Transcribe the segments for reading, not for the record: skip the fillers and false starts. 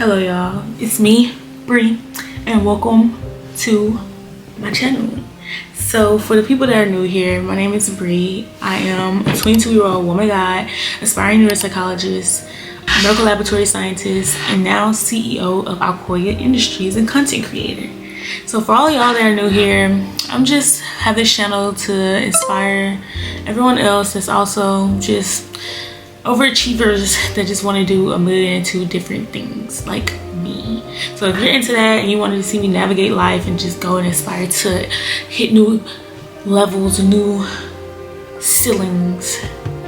Hello y'all, it's me, Bree, and welcome to my channel. So for the people that are new here, my name is Bree. I am a 22-year-old woman God, aspiring neuropsychologist, medical laboratory scientist, and now CEO of Alcoya Industries and content creator. So for all y'all that are new here, I'm just have this channel to inspire everyone else that's also just overachievers that just want to do 1,002 different things like me. So if you're into that and you wanted to see me navigate life and just go and aspire to hit new levels, new ceilings,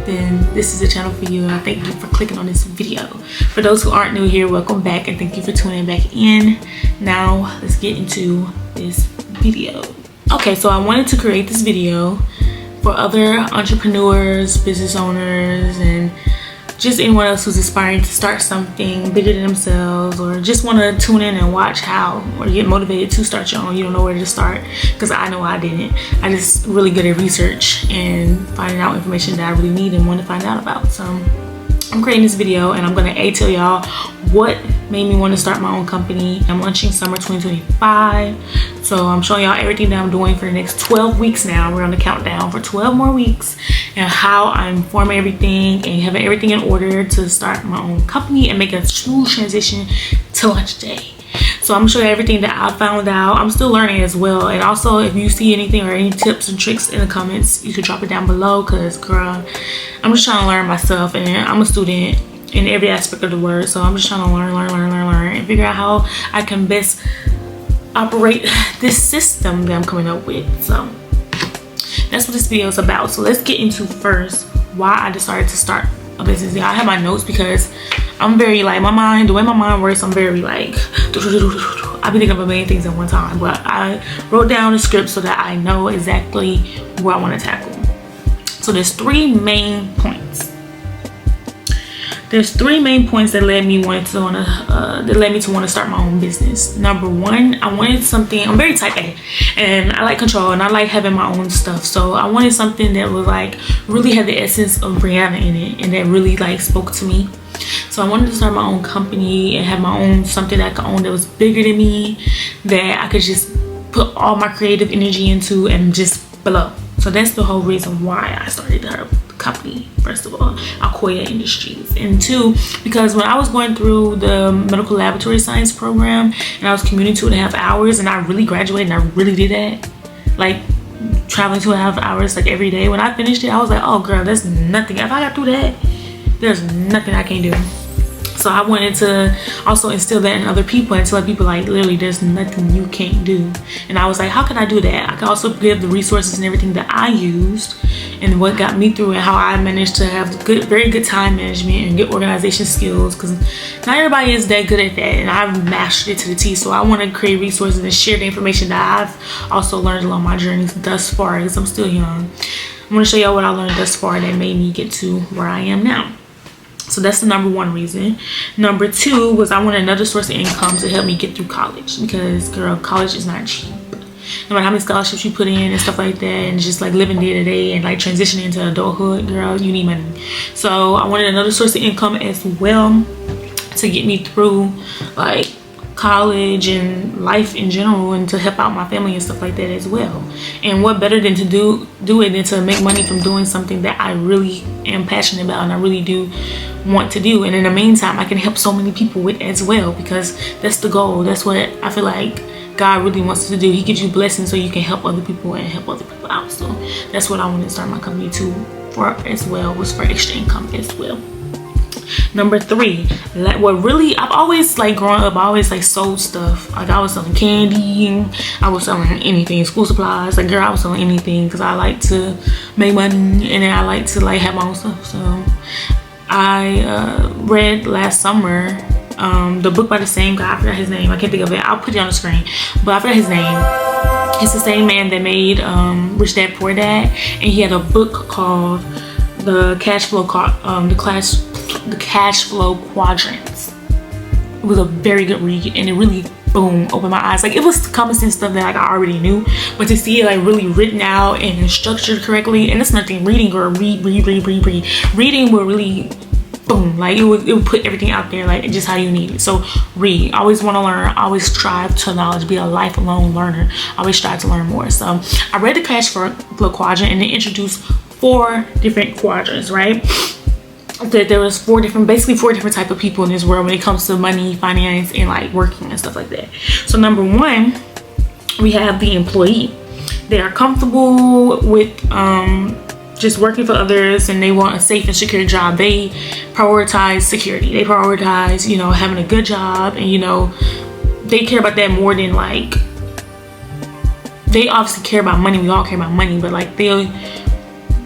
then this is the channel for you, and I thank you for clicking on this video. For those who aren't new here, welcome back and thank you for tuning back in. Now let's get into this video. Okay, so I wanted to create this video for other entrepreneurs, business owners, and just anyone else who's aspiring to start something bigger than themselves, or just want to tune in and watch how, or get motivated to start your own. You don't know where to start, because I know I didn't. I just really good at research and finding out information that I really need and want to find out about. So I'm creating this video and I'm gonna tell y'all what made me want to start my own company. I'm launching summer 2025, so I'm showing y'all everything that I'm doing for the next 12 weeks now. We're on the countdown for 12 more weeks, and how I'm forming everything and having everything in order to start my own company and make a smooth transition to launch day. So I'm gonna show you everything that I found out. I'm still learning as well, and also if you see anything or any tips and tricks in the comments, you can drop it down below, because girl, I'm just trying to learn myself, and I'm a student in every aspect of the word. So I'm just trying to learn and figure out how I can best operate this system that I'm coming up with. So that's what this video is about. So let's get into first why I decided to start a business. I have my notes because I'm very like, my mind, the way my mind works, I'm very like, I be thinking of a million things at one time, but I wrote down a script so that I know exactly what I want to tackle. So there's three main points. There's three main points that led me to want to start my own business. Number one, I wanted something. I'm very type A, and I like control, and I like having my own stuff. So I wanted something that was like really had the essence of Brianna in it, and that really like spoke to me. So I wanted to start my own company and have my own something that I could own that was bigger than me, that I could just put all my creative energy into and just blow. So that's the whole reason why I started the company. First of all, Alcoya Industries, and two, because when I was going through the medical laboratory science program and I was commuting 2.5 hours, and I really graduated and I really did that, like traveling 2.5 hours like every day. When I finished it, I was like, oh girl, there's nothing. If I got through that, there's nothing I can't do. So I wanted to also instill that in other people and tell people like, literally, there's nothing you can't do. And I was like, how can I do that? I can also give the resources and everything that I used and what got me through, and how I managed to have very good time management and good organization skills, because not everybody is that good at that, and I've mastered it to the T. So I want to create resources and share the information that I've also learned along my journeys thus far, because I'm still young. I'm going to show y'all what I learned thus far that made me get to where I am now. So that's the number one reason. Number two was I wanted another source of income to help me get through college, because girl, college is not cheap. No matter how many scholarships you put in and stuff like that, and just like living day to day and like transitioning into adulthood, girl, you need money. So I wanted another source of income as well to get me through like college and life in general, and to help out my family and stuff like that as well. And what better than to do it than to make money from doing something that I really am passionate about and I really do want to do, and in the meantime I can help so many people with as well, because that's the goal. That's what I feel like God really wants us to do. He gives you blessings so you can help other people and help other people out. So that's what I wanted to start my company too for as well, was for extra income as well. Number three, like what really, I've always like growing up, I always like sold stuff. Like I was selling candy, I was selling anything, school supplies. Like girl, I was selling anything because I like to make money, and then I like to like have my own stuff. So I read last summer the book by the same guy. I forgot his name. I can't think of it. I'll put it on the screen, but I forgot his name. It's the same man that made Rich Dad Poor Dad, and he had a book called the cash flow quadrants. It was a very good read, and it really boom opened my eyes. Like it was common sense stuff that like I already knew, but to see it like really written out and structured correctly, and it's nothing reading or reading will really boom, like it would put everything out there, like just how you need it. So read, always want to learn, always strive to knowledge, be a lifelong learner, always strive to learn more. So I read the cash flow quadrant, and they introduced 4 different quadrants, right? That there was basically four different type of people in this world when it comes to money, finance, and like working and stuff like that. So number 1, we have the employee. They are comfortable with just working for others, and they want a safe and secure job. They prioritize security. They prioritize, having a good job, and they care about that more than like, they obviously care about money. We all care about money, but like they'll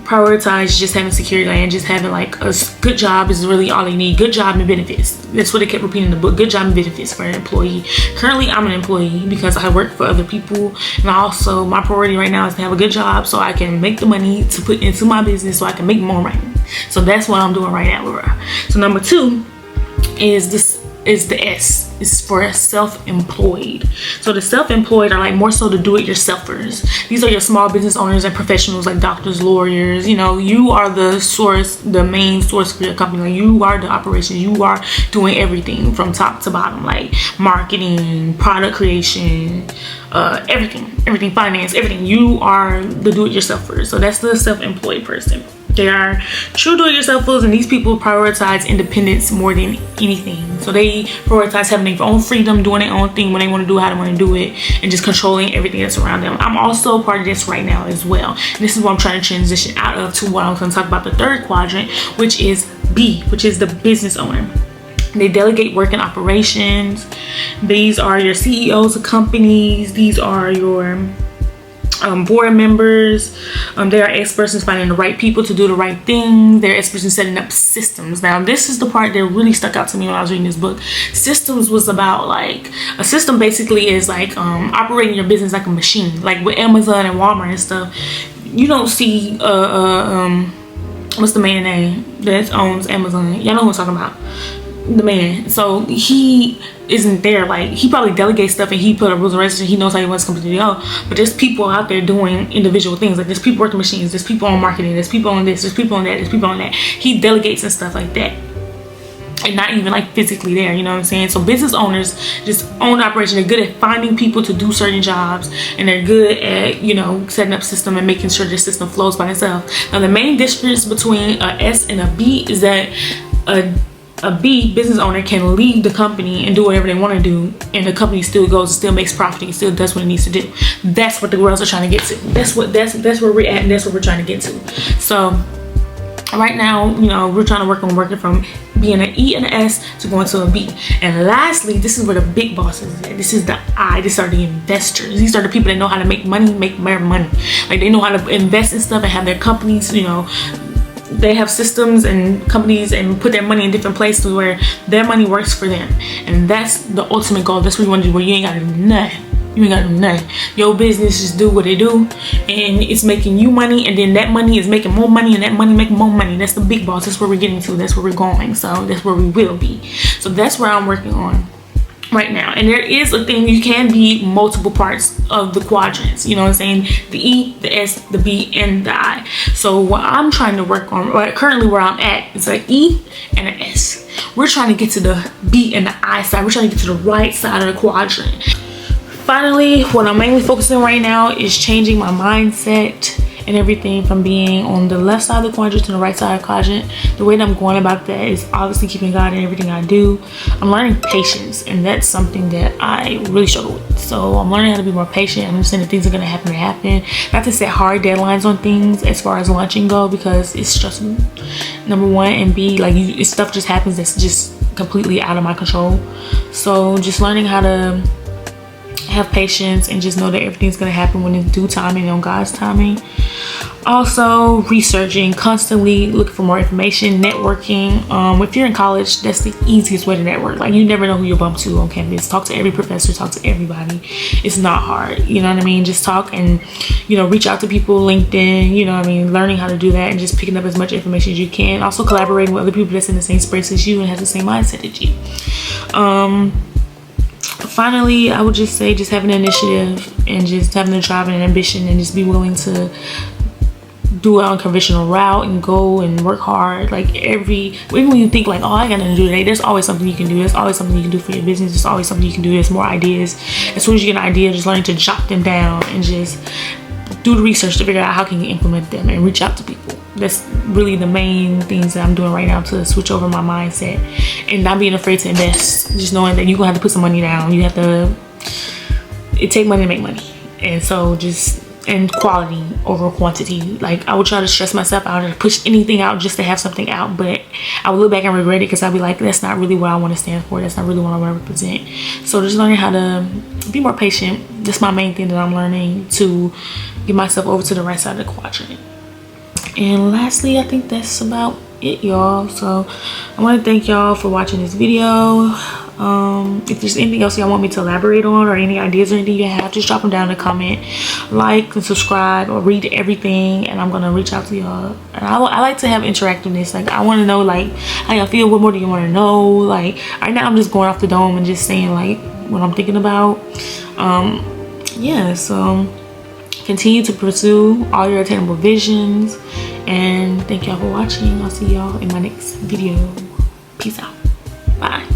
prioritize just having security and just having like a good job is really all they need. Good job and benefits. That's what they kept repeating in the book. Good job and benefits for an employee. Currently, I'm an employee because I work for other people, and also my priority right now is to have a good job so I can make the money to put into my business so I can make more money. So that's what I'm doing right now, Laura. So number 2 is the S. It's for self-employed. So the self-employed are like more so the do-it-yourselfers. These are your small business owners and professionals like doctors, lawyers. You are the source, the main source for your company. Like you are the operation. You are doing everything from top to bottom, like marketing, product creation, everything, finance, everything. You are the do-it-yourselfers. So that's the self-employed person. They are true do-it-yourselfers, and these people prioritize independence more than anything. So they prioritize having their own freedom, doing their own thing when they want to do it, how they want to do it, and just controlling everything that's around them. I'm also part of this right now as well. And this is what I'm trying to transition out of to what I'm going to talk about, the 3rd quadrant, which is B, which is the business owner. They delegate work and operations. These are your CEOs of companies. These are your board members. They are experts in finding the right people to do the right thing. They're experts in setting up systems. Now, this is the part that really stuck out to me when I was reading this book. Systems was about like, a system basically is like operating your business like a machine. Like with Amazon and Walmart and stuff, you don't see what's the man name that owns Amazon? Y'all know who I'm talking about. The man. So he isn't there, like he probably delegates stuff and he put a rules and regulations. He knows how he wants to completely go, but there's people out there doing individual things. Like there's people working machines, there's people on marketing, there's people on this, there's people on that, there's people on that. He delegates and stuff like that, and not even like physically there, you know what I'm saying? So business owners just own the operation. They're good at finding people to do certain jobs, and they're good at setting up system and making sure the system flows by itself. Now the main difference between a S and a B is that a B business owner can leave the company and do whatever they want to do, and the company still goes and still makes profit and still does what it needs to do. That's what the girls are trying to get to. That's where we're at, and that's what we're trying to get to. So right now, we're trying to work on working from being an E and an S to going to a B. And lastly, this is where the big bosses is at. This is the I. These are the investors. These are the people that know how to make money, make more money. Like they know how to invest in stuff and have their companies, they have systems and companies and put their money in different places where their money works for them. And that's the ultimate goal. That's what you want to do, where you ain't got to do nothing. You ain't got to do nothing. Your business just do what they do, and it's making you money, and then that money is making more money, and that money making more money. That's the big boss. That's where we're getting to. That's where we're going. So that's where we will be. So that's where I'm working on right now. And there is a thing, you can be multiple parts of the quadrants, you know what I'm saying? The E, the S, the B, and the I. So what I'm trying to work on, currently where I'm at, is an E and an S. We're trying to get to the B and the I side. We're trying to get to the right side of the quadrant. Finally, what I'm mainly focusing on right now is changing my mindset and everything from being on the left side of the quadrant to the right side of the quadrant. The way that I'm going about that is obviously keeping God in everything I do. I'm learning patience, and that's something that I really struggle with. So I'm learning how to be more patient and understand that things are going to happen. Not to set hard deadlines on things as far as launching go, because it's stressful, number one, and B, like stuff just happens that's just completely out of my control. So just learning how to have patience and just know that everything's going to happen when it's due timing, on God's timing. Also researching, constantly looking for more information, networking. If you're in college, that's the easiest way to network. Like you never know who you'll bump to on campus. Talk to every professor, talk to everybody. It's not hard, you know what I mean? Just talk and reach out to people, LinkedIn, you know what I mean? Learning how to do that and just picking up as much information as you can. Also collaborating with other people that's in the same space as you and has the same mindset as you. Finally, I would just say just having an initiative and just having a drive and an ambition, and just be willing to do an unconventional route and go and work hard. Like even when you think like, oh, I got nothing to do today, there's always something you can do. There's always something you can do for your business. There's always something you can do. There's more ideas. As soon as you get an idea, just learn to jot them down and just do the research to figure out how can you implement them and reach out to people. That's really the main things that I'm doing right now to switch over my mindset and not being afraid to invest. Just knowing that you're gonna have to put some money down. You have to, it take money to make money. And so and quality over quantity. Like I would try to stress myself out and push anything out just to have something out, but I would look back and regret it because I'd be like, that's not really what I want to stand for. That's not really what I want to represent. So just learning how to be more patient. That's my main thing that I'm learning, to get myself over to the right side of the quadrant. And lastly, I think that's about it, y'all. So I want to thank y'all for watching this video. If there's anything else y'all want me to elaborate on, or any ideas or anything you have, just drop them down in the comment. Like and subscribe, or read everything, and I'm gonna reach out to y'all. And I like to have interactiveness. Like I want to know like how y'all feel. What more do you want to know? Like right now I'm just going off the dome and just saying like what I'm thinking about. Yeah, so continue to pursue all your attainable visions, and thank y'all for watching. I'll see y'all in my next video. Peace out. Bye.